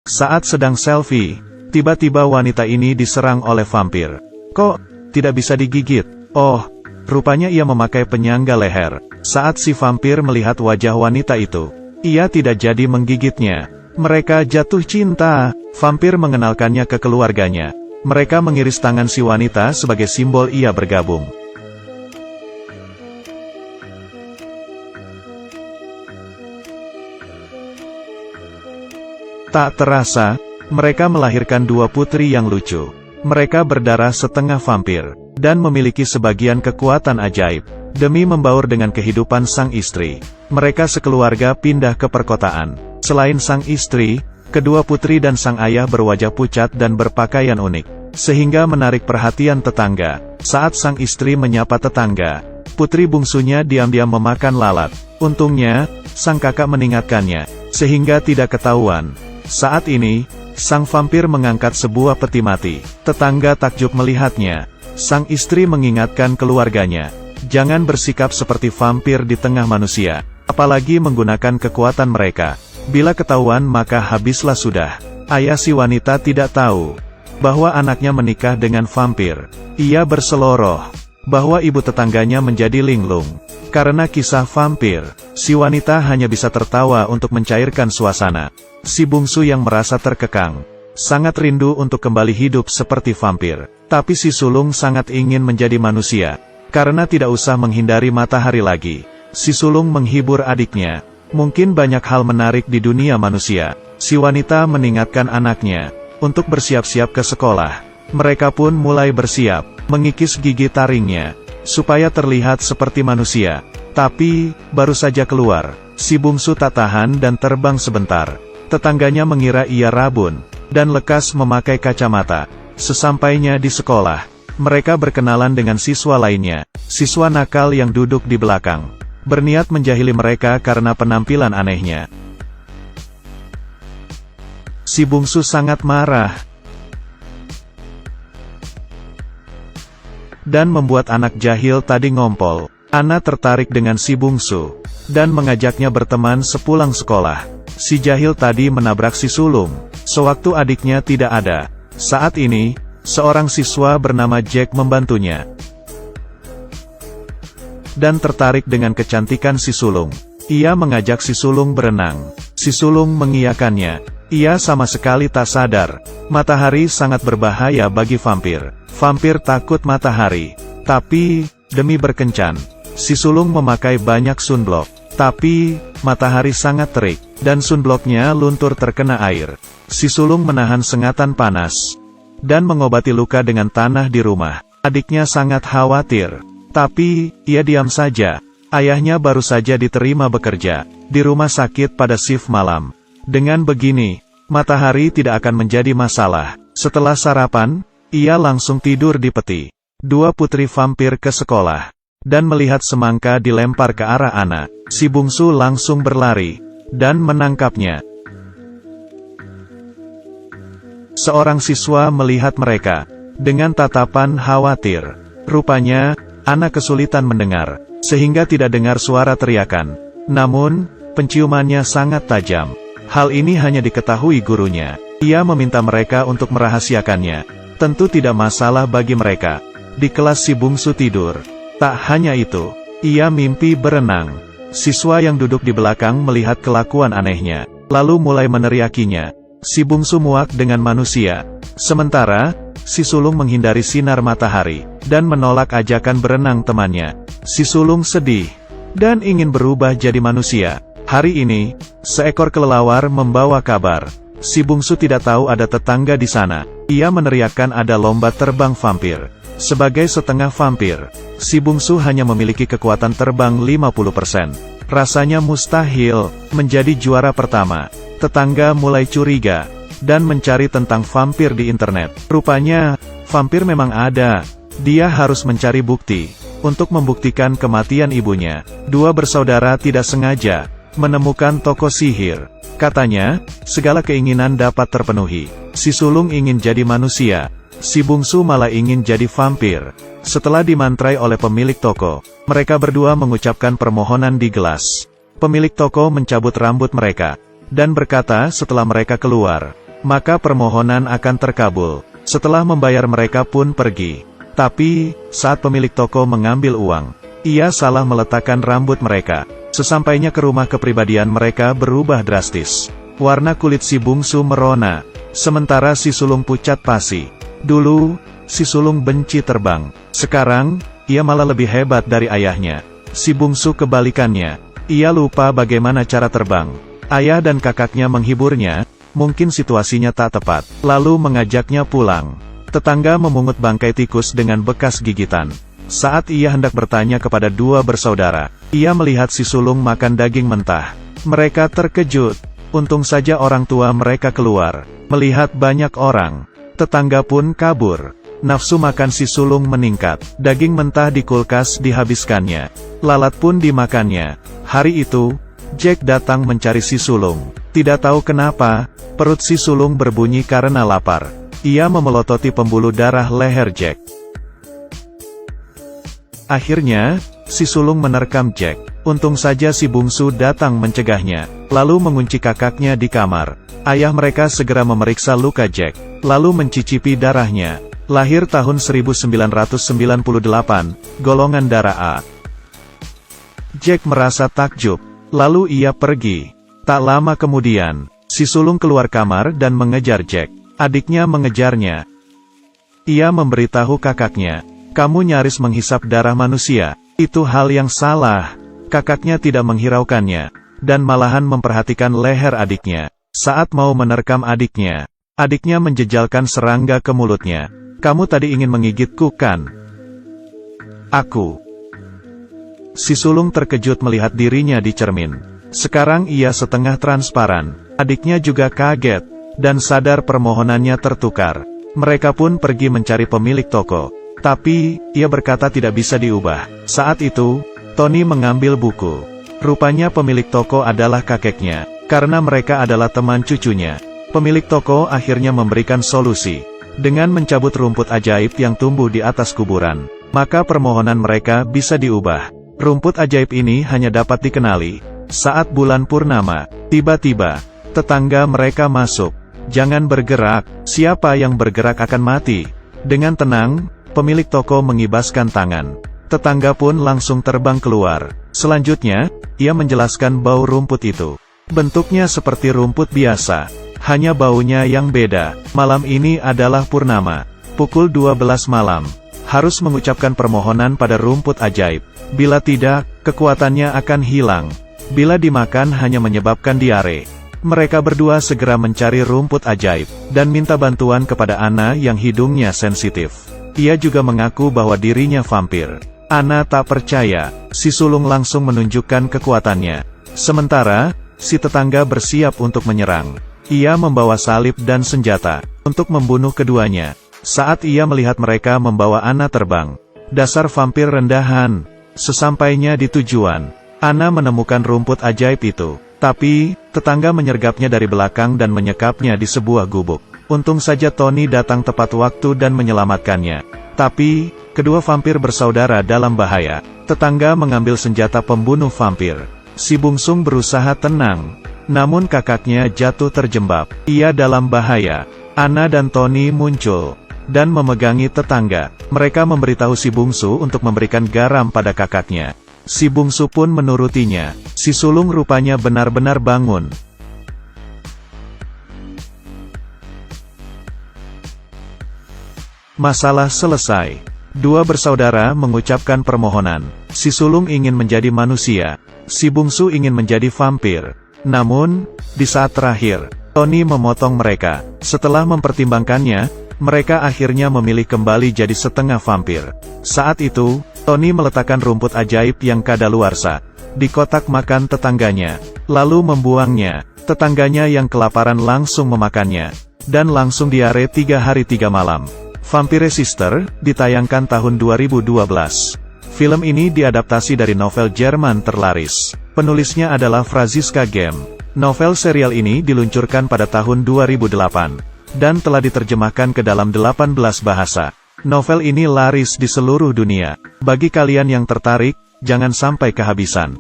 Saat sedang selfie, tiba-tiba wanita ini diserang oleh vampir. Kok tidak bisa digigit? Oh, rupanya ia memakai penyangga leher. Saat si vampir melihat wajah wanita itu, ia tidak jadi menggigitnya. Mereka jatuh cinta. Vampir mengenalkannya ke keluarganya. Mereka mengiris tangan si wanita sebagai simbol ia bergabung. Tak terasa, mereka melahirkan dua putri yang lucu. Mereka berdarah setengah vampir, dan memiliki sebagian kekuatan ajaib. Demi membaur dengan kehidupan sang istri, mereka sekeluarga pindah ke perkotaan. Selain sang istri, kedua putri dan sang ayah berwajah pucat dan berpakaian unik, sehingga menarik perhatian tetangga. Saat sang istri menyapa tetangga, putri bungsunya diam-diam memakan lalat. Untungnya, sang kakak mengingatkannya, sehingga tidak ketahuan. Saat ini, sang vampir mengangkat sebuah peti mati. Tetangga takjub melihatnya. Sang istri mengingatkan keluarganya, jangan bersikap seperti vampir di tengah manusia, apalagi menggunakan kekuatan mereka. Bila ketahuan maka habislah sudah. Ayah si wanita tidak tahu bahwa anaknya menikah dengan vampir. Ia berseloroh bahwa ibu tetangganya menjadi linglung. Karena kisah vampir, si wanita hanya bisa tertawa untuk mencairkan suasana. Si bungsu yang merasa terkekang, sangat rindu untuk kembali hidup seperti vampir. Tapi si sulung sangat ingin menjadi manusia, karena tidak usah menghindari matahari lagi. Si sulung menghibur adiknya, mungkin banyak hal menarik di dunia manusia. Si wanita mengingatkan anaknya untuk bersiap-siap ke sekolah. Mereka pun mulai bersiap, mengikis gigi taringnya, supaya terlihat seperti manusia. Tapi, baru saja keluar, si bungsu tak tahan dan terbang sebentar. Tetangganya mengira ia rabun, dan lekas memakai kacamata. Sesampainya di sekolah, mereka berkenalan dengan siswa lainnya, siswa nakal yang duduk di belakang, berniat menjahili mereka karena penampilan anehnya. Si bungsu sangat marah, dan membuat anak jahil tadi ngompol. Ana tertarik dengan si bungsu, dan mengajaknya berteman sepulang sekolah. Si jahil tadi menabrak si sulung, sewaktu adiknya tidak ada. Saat ini, seorang siswa bernama Jack membantunya, dan tertarik dengan kecantikan si sulung. Ia mengajak si sulung berenang. Si sulung mengiyakannya. Ia sama sekali tak sadar, matahari sangat berbahaya bagi vampir. Vampir takut matahari, tapi, demi berkencan, si sulung memakai banyak sunblock. Tapi, matahari sangat terik, dan sunblocknya luntur terkena air. Si sulung menahan sengatan panas, dan mengobati luka dengan tanah di rumah. Adiknya sangat khawatir, tapi, ia diam saja. Ayahnya baru saja diterima bekerja di rumah sakit pada shift malam. Dengan begini, matahari tidak akan menjadi masalah. Setelah sarapan, ia langsung tidur di peti. Dua putri vampir ke sekolah, dan melihat semangka dilempar ke arah Ana. Si bungsu langsung berlari, dan menangkapnya. Seorang siswa melihat mereka, dengan tatapan khawatir. Rupanya, Ana kesulitan mendengar, sehingga tidak dengar suara teriakan. Namun, penciumannya sangat tajam. Hal ini hanya diketahui gurunya. Ia meminta mereka untuk merahasiakannya. Tentu tidak masalah bagi mereka. Di kelas si bungsu tidur. Tak hanya itu, ia mimpi berenang. Siswa yang duduk di belakang melihat kelakuan anehnya, lalu mulai meneriakinya. Si bungsu muak dengan manusia. Sementara, si sulung menghindari sinar matahari, dan menolak ajakan berenang temannya. Si sulung sedih, dan ingin berubah jadi manusia. Hari ini, seekor kelelawar membawa kabar. Si bungsu tidak tahu ada tetangga di sana. Ia meneriakkan ada lomba terbang vampir. Sebagai setengah vampir, si bungsu hanya memiliki kekuatan terbang 50%. Rasanya mustahil menjadi juara pertama. Tetangga mulai curiga, dan mencari tentang vampir di internet. Rupanya, vampir memang ada. Dia harus mencari bukti, untuk membuktikan kematian ibunya. Dua bersaudara tidak sengaja menemukan toko sihir. Katanya, segala keinginan dapat terpenuhi. Si sulung ingin jadi manusia, si bungsu malah ingin jadi vampir. Setelah dimantrai oleh pemilik toko, mereka berdua mengucapkan permohonan di gelas. Pemilik toko mencabut rambut mereka, dan berkata setelah mereka keluar, maka permohonan akan terkabul. Setelah membayar mereka pun pergi. Tapi, saat pemilik toko mengambil uang, ia salah meletakkan rambut mereka. Sesampainya ke rumah kepribadian mereka berubah drastis. Warna kulit si bungsu merona, sementara si sulung pucat pasi. Dulu, si sulung benci terbang. Sekarang, ia malah lebih hebat dari ayahnya. Si bungsu kebalikannya. Ia lupa bagaimana cara terbang. Ayah dan kakaknya menghiburnya, mungkin situasinya tak tepat, lalu mengajaknya pulang. Tetangga memungut bangkai tikus dengan bekas gigitan. Saat ia hendak bertanya kepada dua bersaudara, ia melihat si sulung makan daging mentah. Mereka terkejut. Untung saja orang tua mereka keluar. Melihat banyak orang, tetangga pun kabur. Nafsu makan si sulung meningkat. Daging mentah di kulkas dihabiskannya. Lalat pun dimakannya. Hari itu, Jack datang mencari si sulung. Tidak tahu kenapa, perut si sulung berbunyi karena lapar. Ia memelototi pembuluh darah leher Jack. Akhirnya, si sulung menerkam Jack. Untung saja si bungsu datang mencegahnya, lalu mengunci kakaknya di kamar. Ayah mereka segera memeriksa luka Jack, lalu mencicipi darahnya. Lahir tahun 1998, golongan darah A. Jack merasa takjub, lalu ia pergi. Tak lama kemudian, si sulung keluar kamar dan mengejar Jack. Adiknya mengejarnya. Ia memberitahu kakaknya, "Kamu nyaris menghisap darah manusia. Itu hal yang salah." Kakaknya tidak menghiraukannya, dan malahan memperhatikan leher adiknya. Saat mau menerkam adiknya, adiknya menjejalkan serangga ke mulutnya. "Kamu tadi ingin menggigitku, kan?" "Aku." Si sulung terkejut melihat dirinya di cermin. Sekarang ia setengah transparan. Adiknya juga kaget, dan sadar permohonannya tertukar. Mereka pun pergi mencari pemilik toko. Tapi, ia berkata tidak bisa diubah. Saat itu, Tony mengambil buku. Rupanya pemilik toko adalah kakeknya, karena mereka adalah teman cucunya. Pemilik toko akhirnya memberikan solusi. Dengan mencabut rumput ajaib yang tumbuh di atas kuburan, maka permohonan mereka bisa diubah. Rumput ajaib ini hanya dapat dikenali saat bulan purnama. Tiba-tiba, tetangga mereka masuk. "Jangan bergerak, siapa yang bergerak akan mati." Dengan tenang, pemilik toko mengibaskan tangan. Tetangga pun langsung terbang keluar. Selanjutnya, ia menjelaskan bau rumput itu. Bentuknya seperti rumput biasa, hanya baunya yang beda. Malam ini adalah purnama. Pukul 12 malam. Harus mengucapkan permohonan pada rumput ajaib. Bila tidak, kekuatannya akan hilang. Bila dimakan hanya menyebabkan diare. Mereka berdua segera mencari rumput ajaib, dan minta bantuan kepada Anna yang hidungnya sensitif. Ia juga mengaku bahwa dirinya vampir. Anna tak percaya, si sulung langsung menunjukkan kekuatannya. Sementara, si tetangga bersiap untuk menyerang. Ia membawa salib dan senjata, untuk membunuh keduanya. Saat ia melihat mereka membawa Anna terbang. Dasar vampir rendahan. Sesampainya di tujuan, Anna menemukan rumput ajaib itu. Tapi, tetangga menyergapnya dari belakang dan menyekapnya di sebuah gubuk. Untung saja Tony datang tepat waktu dan menyelamatkannya. Tapi, kedua vampir bersaudara dalam bahaya. Tetangga mengambil senjata pembunuh vampir. Si bungsung berusaha tenang. Namun kakaknya jatuh terjembab. Ia dalam bahaya. Anna dan Tony muncul dan memegangi tetangga. Mereka memberitahu si bungsu untuk memberikan garam pada kakaknya. Si bungsu pun menurutinya. Si sulung rupanya benar-benar bangun. Masalah selesai. Dua bersaudara mengucapkan permohonan. Si sulung ingin menjadi manusia. Si bungsu ingin menjadi vampir. Namun, di saat terakhir, Tony memotong mereka. Setelah mempertimbangkannya, mereka akhirnya memilih kembali jadi setengah vampir. Saat itu, Tony meletakkan rumput ajaib yang kadaluarsa di kotak makan tetangganya, lalu membuangnya. Tetangganya yang kelaparan langsung memakannya, dan langsung diare 3 hari 3 malam. Vampire Sister, ditayangkan tahun 2012. Film ini diadaptasi dari novel Jerman terlaris. Penulisnya adalah Franziska Gem. Novel serial ini diluncurkan pada tahun 2008, dan telah diterjemahkan ke dalam 18 bahasa. Novel ini laris di seluruh dunia. Bagi kalian yang tertarik, jangan sampai kehabisan.